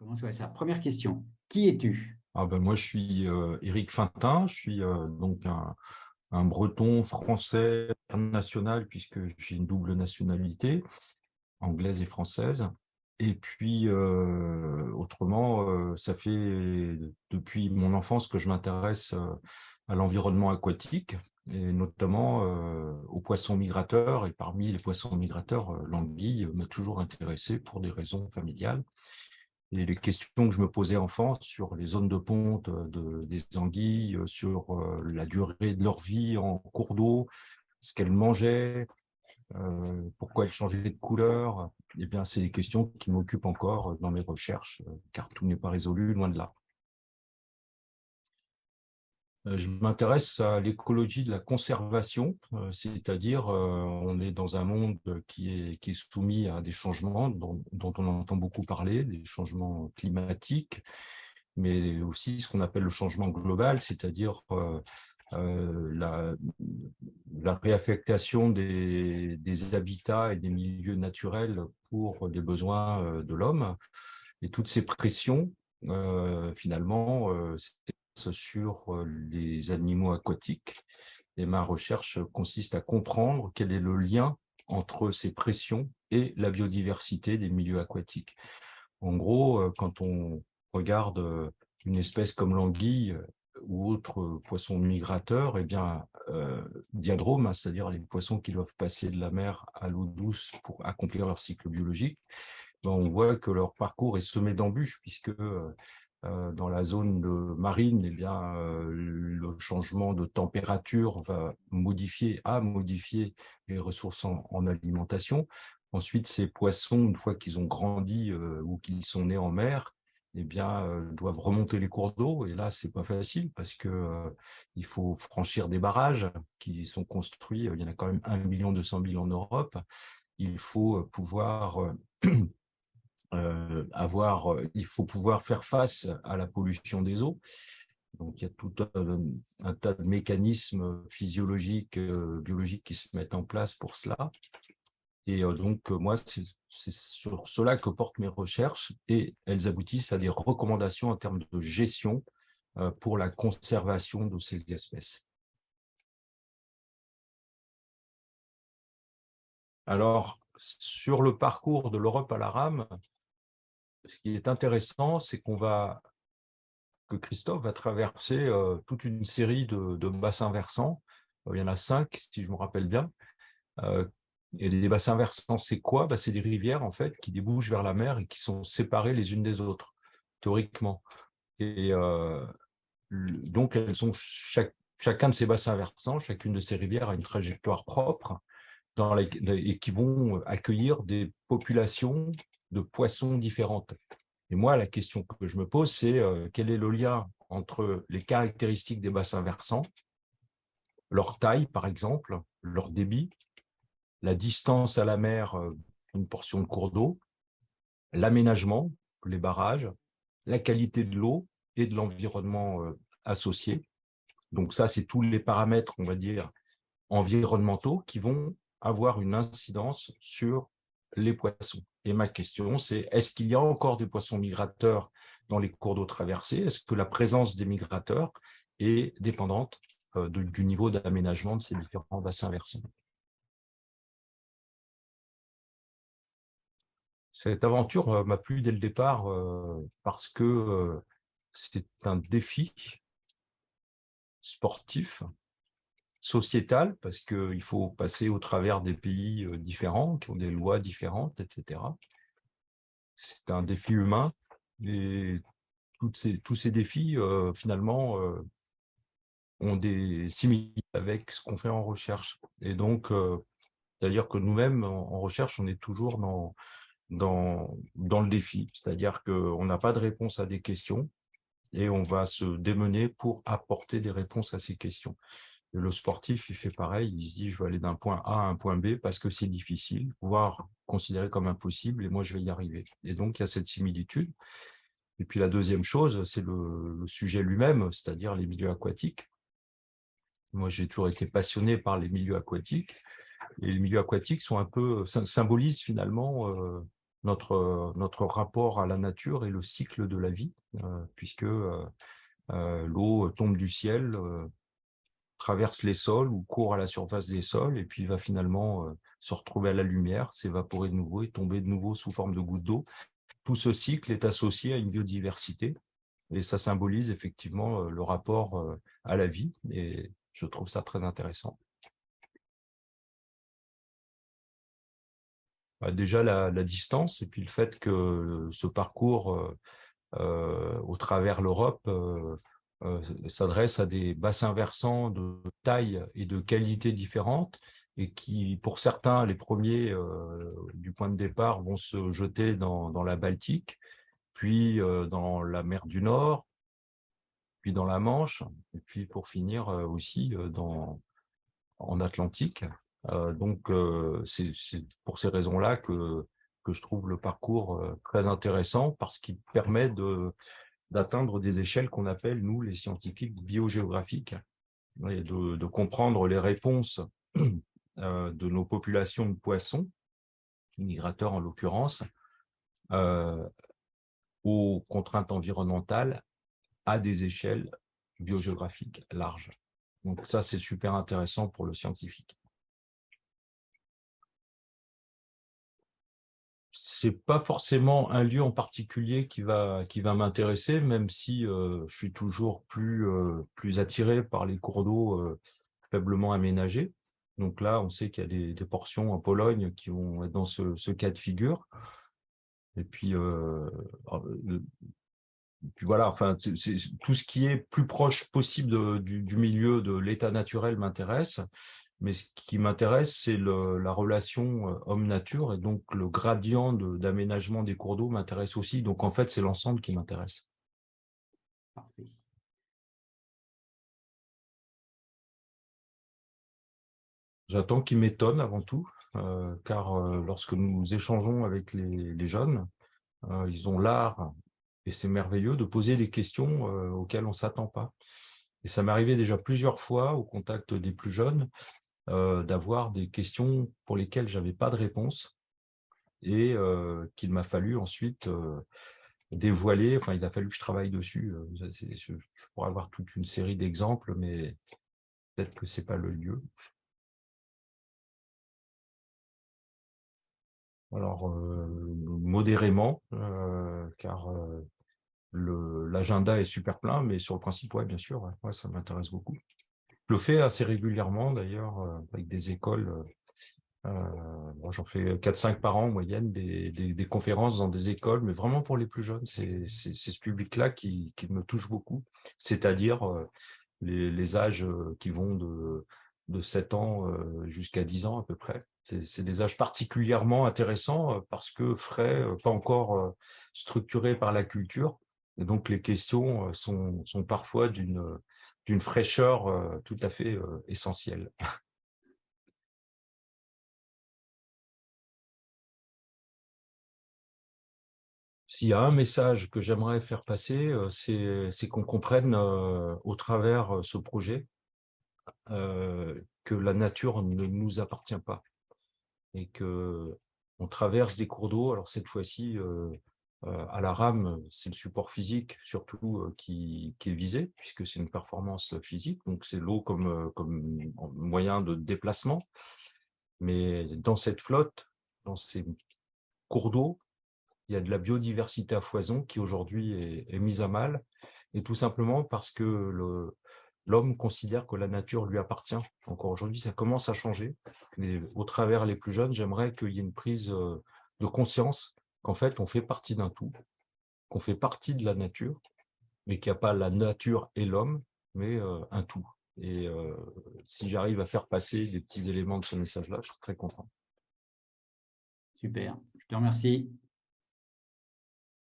commence avec ça. Première question. Qui es-tu? Moi, je suis Éric Fintin, je suis donc un Breton français international puisque j'ai une double nationalité, anglaise et française. Et puis, autrement, ça fait depuis mon enfance que je m'intéresse à l'environnement aquatique et notamment aux poissons migrateurs. Et parmi les poissons migrateurs, l'anguille m'a toujours intéressé pour des raisons familiales. Et les questions que je me posais enfant sur les zones de ponte des anguilles, sur la durée de leur vie en cours d'eau, ce qu'elles mangeaient, pourquoi elles changeaient de couleur, eh bien, c'est des questions qui m'occupent encore dans mes recherches, car tout n'est pas résolu, loin de là. Je m'intéresse à l'écologie de la conservation, c'est-à-dire on est dans un monde qui est soumis à des changements dont on entend beaucoup parler, des changements climatiques, mais aussi ce qu'on appelle le changement global, c'est-à-dire la réaffectation des habitats et des milieux naturels pour les besoins de l'homme. Et toutes ces pressions, finalement, sur les animaux aquatiques. Et ma recherche consiste à comprendre quel est le lien entre ces pressions et la biodiversité des milieux aquatiques. En gros, quand on regarde une espèce comme l'anguille ou autre poisson migrateur, eh bien, diadrome, c'est-à-dire les poissons qui doivent passer de la mer à l'eau douce pour accomplir leur cycle biologique, on voit que leur parcours est semé d'embûches puisque dans la zone marine, eh bien, le changement de température va modifier les ressources en alimentation. Ensuite, ces poissons, une fois qu'ils ont grandi ou qu'ils sont nés en mer, eh bien, doivent remonter les cours d'eau. Et là, c'est pas facile parce que il faut franchir des barrages qui sont construits. Il y en a quand même 1 200 000 en Europe. Il faut pouvoir il faut pouvoir faire face à la pollution des eaux. Donc, il y a tout un tas de mécanismes physiologiques, biologiques qui se mettent en place pour cela. Et donc, moi, c'est sur cela que portent mes recherches et elles aboutissent à des recommandations en termes de gestion pour la conservation de ces espèces. Alors, sur le parcours de l'Europe à la rame, ce qui est intéressant, c'est que Christophe va traverser toute une série de bassins versants. Il y en a 5, si je me rappelle bien. Et les bassins versants, c'est quoi? C'est des rivières en fait qui débouchent vers la mer et qui sont séparées les unes des autres, théoriquement. Et donc, elles sont chacun de ces bassins versants, chacune de ces rivières a une trajectoire propre et qui vont accueillir des populations de poissons différentes. Et moi, la question que je me pose, c'est quel est le lien entre les caractéristiques des bassins versants, leur taille, par exemple, leur débit, la distance à la mer, une portion de cours d'eau, l'aménagement, les barrages, la qualité de l'eau et de l'environnement associé. Donc ça, c'est tous les paramètres, on va dire, environnementaux qui vont avoir une incidence sur les poissons. Et ma question, c'est est-ce qu'il y a encore des poissons migrateurs dans les cours d'eau traversés? Est-ce que la présence des migrateurs est dépendante du niveau d'aménagement de ces différents bassins versants? Cette aventure m'a plu dès le départ parce que c'est un défi sportif, sociétal, parce qu'il faut passer au travers des pays différents, qui ont des lois différentes, etc. C'est un défi humain et tous ces défis, finalement, ont des similitudes avec ce qu'on fait en recherche. Et donc, c'est-à-dire que nous-mêmes, en recherche, on est toujours dans le défi. C'est-à-dire qu'on n'a pas de réponse à des questions et on va se démener pour apporter des réponses à ces questions. Et le sportif, il fait pareil, il se dit, je vais aller d'un point A à un point B parce que c'est difficile, voire considéré comme impossible, et moi, je vais y arriver. Et donc, il y a cette similitude. Et puis, la deuxième chose, c'est le sujet lui-même, c'est-à-dire les milieux aquatiques. Moi, j'ai toujours été passionné par les milieux aquatiques. Et les milieux aquatiques sont un peu, symbolisent finalement notre rapport à la nature et le cycle de la vie, puisque l'eau tombe du ciel, traverse les sols ou court à la surface des sols et puis va finalement se retrouver à la lumière, s'évaporer de nouveau et tomber de nouveau sous forme de gouttes d'eau. Tout ce cycle est associé à une biodiversité et ça symbolise effectivement le rapport à la vie et je trouve ça très intéressant. Déjà la distance et puis le fait que ce parcours au travers l'Europe s'adresse à des bassins versants de taille et de qualité différentes et qui, pour certains, les premiers du point de départ vont se jeter dans la Baltique, puis dans la mer du Nord, puis dans la Manche, et puis pour finir aussi en Atlantique. Donc, c'est pour ces raisons-là que je trouve le parcours très intéressant parce qu'il permet d'atteindre des échelles qu'on appelle, nous, les scientifiques biogéographiques, et de comprendre les réponses de nos populations de poissons, migrateurs en l'occurrence, aux contraintes environnementales à des échelles biogéographiques larges. Donc ça, c'est super intéressant pour le scientifique. C'est pas forcément un lieu en particulier qui va m'intéresser, même si je suis toujours plus attiré par les cours d'eau faiblement aménagés. Donc là, on sait qu'il y a des portions en Pologne qui vont être dans ce cas de figure. Et puis, voilà, enfin, tout ce qui est plus proche possible du milieu de l'état naturel m'intéresse. Mais ce qui m'intéresse, c'est la relation homme-nature et donc le gradient d'aménagement des cours d'eau m'intéresse aussi. Donc en fait, c'est l'ensemble qui m'intéresse. Parfait. J'attends qu'ils m'étonnent avant tout, car lorsque nous échangeons avec les jeunes, ils ont l'art, et c'est merveilleux, de poser des questions auxquelles on ne s'attend pas. Et ça m'est arrivé déjà plusieurs fois au contact des plus jeunes, d'avoir des questions pour lesquelles je n'avais pas de réponse et qu'il m'a fallu ensuite dévoiler, enfin il a fallu que je travaille dessus. Je pourrais avoir toute une série d'exemples, mais peut-être que ce n'est pas le lieu. Alors, modérément, car l'agenda est super plein, mais sur le principe, ouais, bien sûr, ouais, ça m'intéresse beaucoup. Je le fais assez régulièrement, d'ailleurs, avec des écoles. J'en fais 4-5 par an en moyenne, des conférences dans des écoles, mais vraiment pour les plus jeunes. C'est ce public-là qui me touche beaucoup, c'est-à-dire les âges qui vont de 7 ans jusqu'à 10 ans à peu près. C'est des âges particulièrement intéressants parce que frais, pas encore structurés par la culture. Et donc les questions sont parfois d'une fraîcheur tout à fait essentielle. S'il y a un message que j'aimerais faire passer, c'est qu'on comprenne au travers ce projet que la nature ne nous appartient pas et que on traverse des cours d'eau. Alors cette fois-ci, à la rame, c'est le support physique surtout qui est visé, puisque c'est une performance physique, donc c'est l'eau comme moyen de déplacement. Mais dans cette flotte, dans ces cours d'eau, il y a de la biodiversité à foison qui aujourd'hui est mise à mal, et tout simplement parce que l'homme considère que la nature lui appartient. Encore aujourd'hui, ça commence à changer, mais au travers les plus jeunes, j'aimerais qu'il y ait une prise de conscience qu'en fait, on fait partie d'un tout, qu'on fait partie de la nature, mais qu'il n'y a pas la nature et l'homme, mais un tout. Et si j'arrive à faire passer les petits éléments de ce message-là, je serai très content. Super, je te remercie.